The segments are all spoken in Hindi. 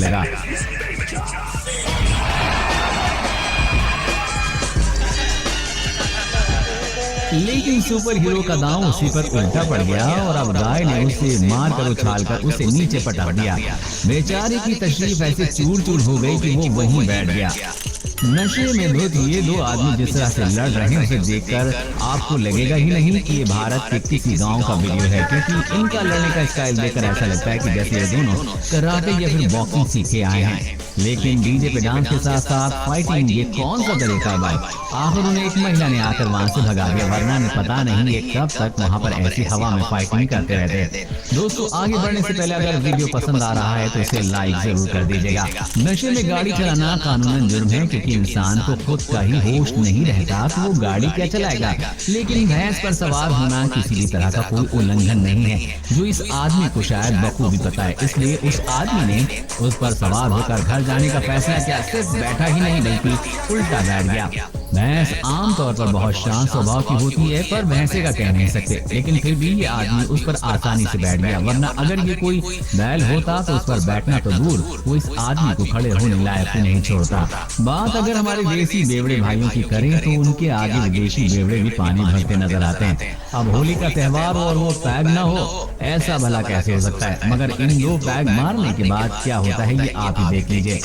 लगा। लेकिन सुपर हीरो का दांव उसी पर उल्टा पड़ गया और अब गाय ने उसे मारकर उछालकर उसे नीचे पटक दिया। बेचारे की तशरीफ ऐसे चूर चूर हो गई कि वो वहीं बैठ गया। नशे में धुत ये दो आदमी जिस तरह से लड़ रहे हैं उसे देखकर आपको लगेगा ही नहीं कि ये भारत के किसी गांव का वीडियो है, क्योंकि इनका लड़ने का स्टाइल देखकर ऐसा लगता है कि जैसे ये दोनों कराटे या फिर बॉक्सिंग सीखे आए हैं। लेकिन डीजे पे डांस के साथ साथ फाइटिंग, ये कौन सा तरीका है भाई? आखिर उन्हें एक महिला ने आकर वहाँ से भगा दिया, वरना ने पता नहीं ये कब तक वहाँ पर ऐसी हवा में फाइटिंग करते रहते। दोस्तों, आगे बढ़ने से पहले अगर वीडियो पसंद आ रहा है तो इसे लाइक जरूर कर दीजिएगा। नशे में गाड़ी चलाना कानूनन जुर्म है, क्योंकि इंसान को खुद का ही होश नहीं रहता तो वो गाड़ी क्या चलाएगा। लेकिन भैंस पर सवार होना किसी भी तरह का कोई उल्लंघन नहीं है, जो इस आदमी को शायद बखूबी पता है। इसलिए उस आदमी ने उस पर सवार होकर घर जाने का फैसला किया। सिर्फ बैठा ही नहीं बल्कि उल्टा बैठ गया। भैंस आमतौर पर बहुत शांत स्वभाव की होती है, पर भैंसे का कह नहीं सकते। लेकिन फिर भी ये आदमी उस पर आसानी से बैठ गया, वरना अगर ये कोई बैल होता तो उस पर बैठना तो दूर, वो इस आदमी को खड़े होने लायक भी नहीं छोड़ता। बात अगर हमारे देसी बेवड़े भाइयों की करें तो उनके आगे विदेशी बेवड़े भी पानी भरते नजर आते हैं। अब होली का त्योहार और वो पैग न हो, ऐसा भला कैसे हो सकता है? मगर इन दो पैग मारने के बाद क्या होता है ये आप ही देख लीजिए।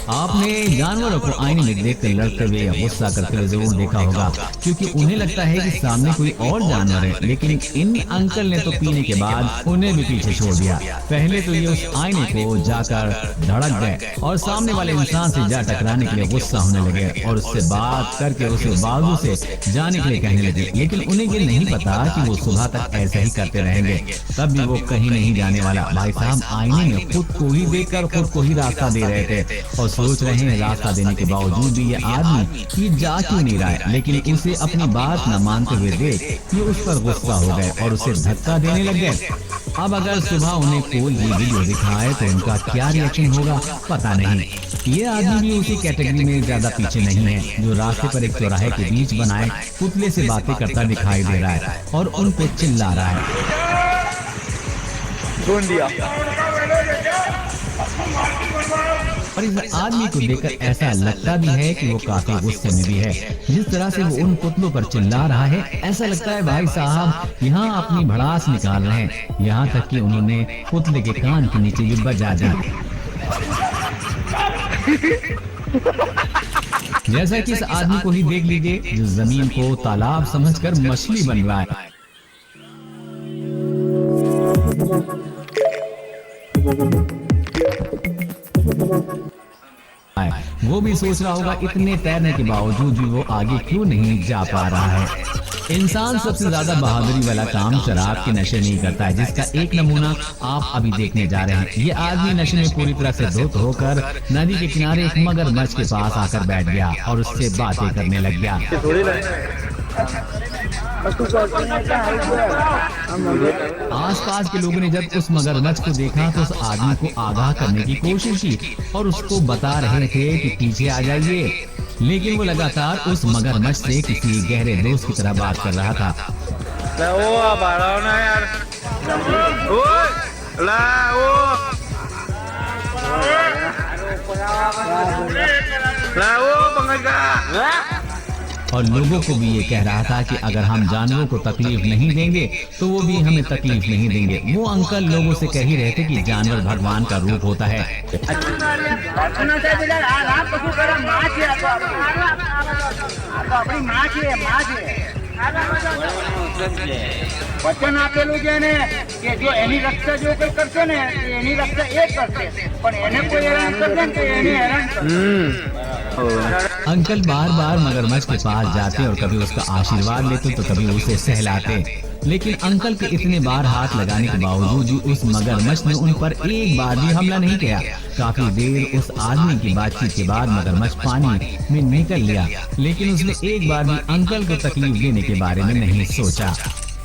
आपने जानवरों को आईने में देखकर लड़ते हुए या गुस्सा करते हुए जरूर देखा होगा, क्योंकि उन्हें लगता है कि सामने कोई और जानवर है। लेकिन इन अंकल ने तो पीने के बाद उन्हें भी पीछे छोड़ दिया। पहले तो ये उस आईने को जाकर धड़क गए और सामने वाले इंसान से जा टकराने के लिए गुस्सा होने लगे और उससे बात करके उसे बाजू से जाने के लिए कहने लगे। लेकिन उन्हें ये नहीं पता कि वो सुबह तक ऐसा ही करते रहेंगे, तब भी वो कहीं नहीं जाने वाला। भाई साहब आईने में खुद को ही देखकर खुद को ही रास्ता दे रहे थे और सोच रहे हैं रास्ता देने के बावजूद भी ये आदमी ये जा क्यों नहीं रहा है। लेकिन उसे अपनी बात न मानते हुए देख ये उस पर गुस्सा हो गए और उसे धक्का देने लग गए। अब अगर सुबह उन्हें कोई ये वीडियो दिखाए तो उनका क्या रिएक्शन होगा पता नहीं। ये आदमी भी उसी कैटेगरी में ज्यादा पीछे नहीं है, जो रास्ते पर एक चौराहे के बीच बनाए पुतले से बातें करता दिखाई दे रहा है और उन पे चिल्ला रहा है। और इस आदमी को देखकर ऐसा लगता भी है कि वो काफी गुस्से में भी है। जिस तरह से वो उन पुतलों पर चिल्ला रहा है, ऐसा लगता है भाई साहब यहाँ अपनी भड़ास निकाल रहे हैं। यहाँ तक कि उन्होंने पुतले के कान के नीचे भी बजा दी। जैसा कि इस आदमी को ही देख लीजिए, जो जमीन को तालाब समझकर मछली बन रहा है। वो भी सोच रहा होगा इतने तैरने के बावजूद भी वो आगे क्यों नहीं जा पा रहा है। इंसान सबसे ज्यादा बहादुरी वाला काम शराब के नशे नहीं करता है, जिसका एक नमूना आप अभी देखने जा रहे हैं। ये आदमी नशे में पूरी तरह से धुत होकर नदी के किनारे एक मगरमच्छ के पास आकर बैठ गया और उससे बातें करने लग गया। आसपास के लोगों ने जब उस मगरमच्छ को देखा तो उस आदमी को आगाह करने की कोशिश की और उसको बता रहे थे कि पीछे आ जाइए, लेकिन वो लगातार उस मगरमच्छ से किसी गहरे दोस्त की तरह बात कर रहा था। और लोगों को भी ये कह रहा था कि अगर हम जानवरों को तकलीफ नहीं देंगे तो वो भी हमें तकलीफ नहीं देंगे। वो अंकल लोगों से कह ही रहे थे कि जानवर भगवान का रूप होता है। વચન આપેલું છે ને કે જો એની રક્ષા જો કોઈ કરશે ને એની રક્ષા એ કરશે, પણ એને કોઈ હેરાન કરશે ને તો એને હેરાન કરશે। अंकल बार बार मगरमच्छ के पास जाते और कभी उसका आशीर्वाद लेते तो कभी उसे सहलाते, लेकिन अंकल के इतने बार हाथ लगाने के बावजूद भी उस मगरमच्छ ने उन पर एक बार भी हमला नहीं किया। काफी देर उस आदमी की बातचीत के बाद मगरमच्छ पानी में निकल लिया, लेकिन उसने एक बार भी अंकल को तकलीफ देने के बारे में नहीं सोचा।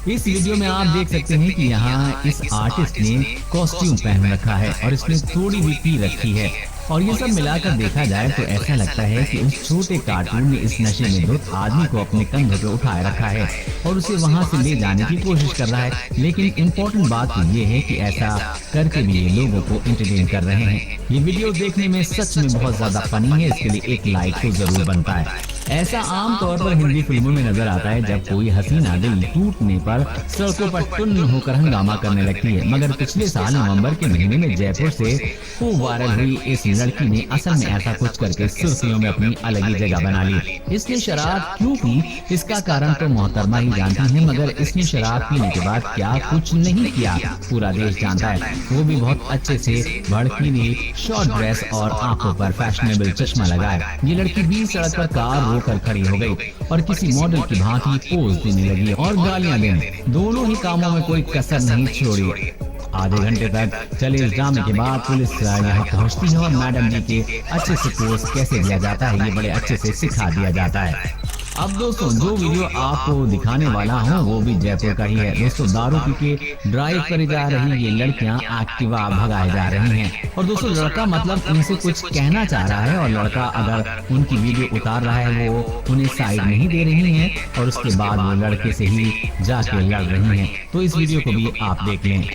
इस वीडियो में आप देख सकते हैं कि यहाँ इस आर्टिस्ट ने कॉस्ट्यूम पहन रखा है और इसने थोड़ी भी पी रखी है और ये सब मिलाकर देखा जाए तो ऐसा लगता है कि उस छोटे कार्टून ने इस नशे में धुत आदमी को अपने कंधों पे उठाए रखा है और उसे वहाँ से ले जाने की कोशिश कर रहा है। लेकिन इम्पोर्टेंट बात तो ये है कि ऐसा करके भी ये लोगों को एंटरटेन कर रहे हैं। ये वीडियो देखने में सच में बहुत ज्यादा फनी है, इसके लिए एक लाइक तो जरूर बनता है। ऐसा आम तौर पर हिंदी फिल्मों में नजर आता है जब कोई हसीना दिल टूटने पर सड़कों पर टुन्न होकर हंगामा करने लगती है। मगर पिछले साल नवंबर के महीने में जयपुर से खूब वायरल हुई इस लड़की ने असल में ऐसा कुछ करके सुर्खियों में अपनी अलग ही जगह बना ली। इसने शराब क्यों पी, इसका कारण तो मोहतरमा ही जानती है, मगर इसने शराब पीने के बाद क्या कुछ नहीं किया पूरा देश जानता है। वो भी बहुत अच्छे से भड़कीली शॉर्ट ड्रेस और आंखों पर फैशनेबल चश्मा लगाए। ये लड़की बीच सड़क पर कार रोकर खड़ी हो गई और किसी मॉडल की भांति पोज देने लगी और गालियां देने। दोनों ही कामों में कोई कसर नहीं छोड़ी। आधे घंटे तक चले इस ड्रामे के बाद पुलिस यहाँ पहुँचती है और मैडम जी के अच्छे से पोज कैसे दिया जाता है ये बड़े अच्छे से सिखा दिया जाता है। अब दोस्तों जो वीडियो आपको दिखाने वाला हूँ वो भी जयपुर का ही है। दोस्तों दारू पी के ड्राइव करी जा रही ये लड़कियाँ एक्टिवा भगाए जा रही हैं और दोस्तों लड़का मतलब उनसे कुछ कहना चाह रहा है और लड़का अगर उनकी वीडियो उतार रहा है वो उन्हें साइड नहीं दे रही है और उसके बाद वो लड़के से ही जाके लड़ रही हैं। तो इस वीडियो को भी आप देख लें।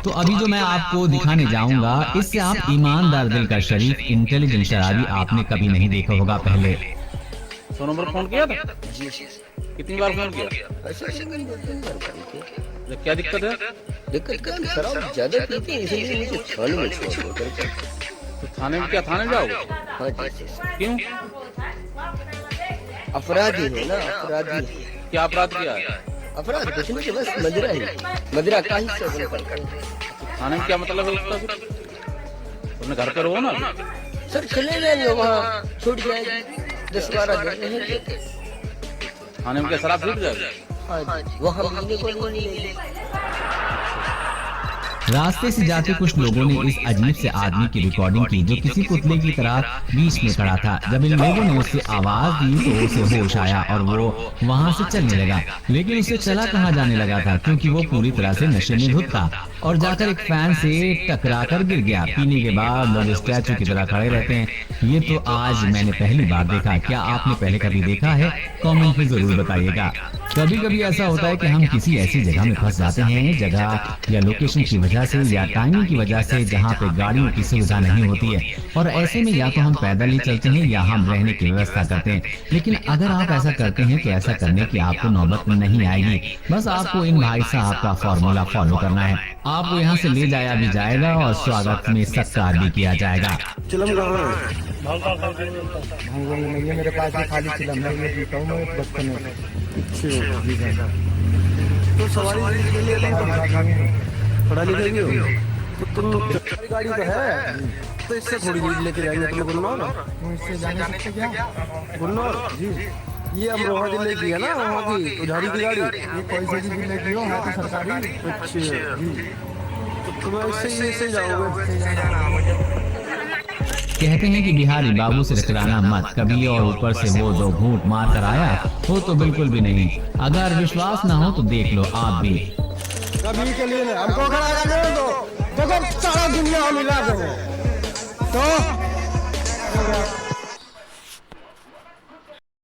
तो अभी जो मैं आपको दिखाने जाऊंगा इससे आप ईमानदार दिल का शरीफ इंटेलिजेंट शराबी आपने कभी नहीं देखा होगा पहले। 100 नंबर फोन किया था? कितनी बार फोन किया? क्या दिक्कत है? दिक्कत क्या, शराब ज्यादा पीते हैं इसलिए मुझे थाने में छोड़ दो। तो थाने में क्या, थाने जाओगे? हाँ जी। क्यों? अपराधी है ना, अपराधी। क्या अपराध किया है? अपराध कुछ नहीं, बस मदिरा ही, मदिरा का ही सेवन करते हैं। थाने में क्या मतलब है उसका? अपने घर पे रहो ना। सर चले जाएंगे वहाँ, छूट जाएगी 10-12 दिन रहेंगे। थाने में क्या शराब छूट जाएगी? हाँ जी, वहाँ मिलने को नहीं मिलेगी। रास्ते से जाते कुछ लोगों ने इस अजीब से आदमी की रिकॉर्डिंग की जो किसी पुतले की तरह बीच में खड़ा था। जब इन लोगों ने उससे आवाज दी तो उसे होश आया और वो वहाँ से चलने लगा। लेकिन उसे चला कहाँ जाने लगा था क्योंकि वो पूरी तरह से नशे में धुत था और जाकर एक फैन से टकराकर गिर गया। पीने के बाद लोग स्टैचू की तरह खड़े रहते हैं। ये तो आज मैंने पहली बार देखा। क्या आपने पहले कभी देखा है? कमेंट में जरूर बताइएगा। कभी कभी ऐसा होता है कि हम किसी ऐसी जगह में फंस जाते हैं, जगह या लोकेशन की वजह से या टाइमिंग की वजह से जहाँ पे गाड़ियों की सुविधा नहीं होती है और ऐसे में या तो हम पैदल ही चलते हैं या हम रहने की व्यवस्था करते हैं। लेकिन अगर आप ऐसा करते हैं तो ऐसा करने की आपको नौबत नहीं आएगी। बस आपको इन भाई साहब का फॉर्मूला फॉलो करना है। आपको यहाँ से ले जाया भी जाएगा और स्वागत में सत्कार भी किया जाएगा। चिलम मेरे पास भी खाली चिलम है, ये पीता हूँ मैं बचपन में। तो सवारी के लिए पढ़ा लिखा भी हो तो तुम गाड़ी तो है तो इससे थोड़ी दूर लेके जाएंगे तुम गुन्नौर। इससे जाने सकते क्या? गुन्नौर जी, ये अमरोहा जिले की है ना, वहाँ की उधारी की गाड़ी। ये कोई से भी जिले की हो, है तो सरकारी। अच्छा जी, तो तुम इससे जाओगे। कहते हैं कि बिहारी बाबू से टकराना मत कभी और ऊपर से वो 2 घूंट मार कर आया हो तो बिल्कुल भी नहीं। अगर विश्वास ना हो तो देख लो आप भी। कभी के लिए हमको खड़ा कर दो, देखो सारा दुनिया मिला दो तो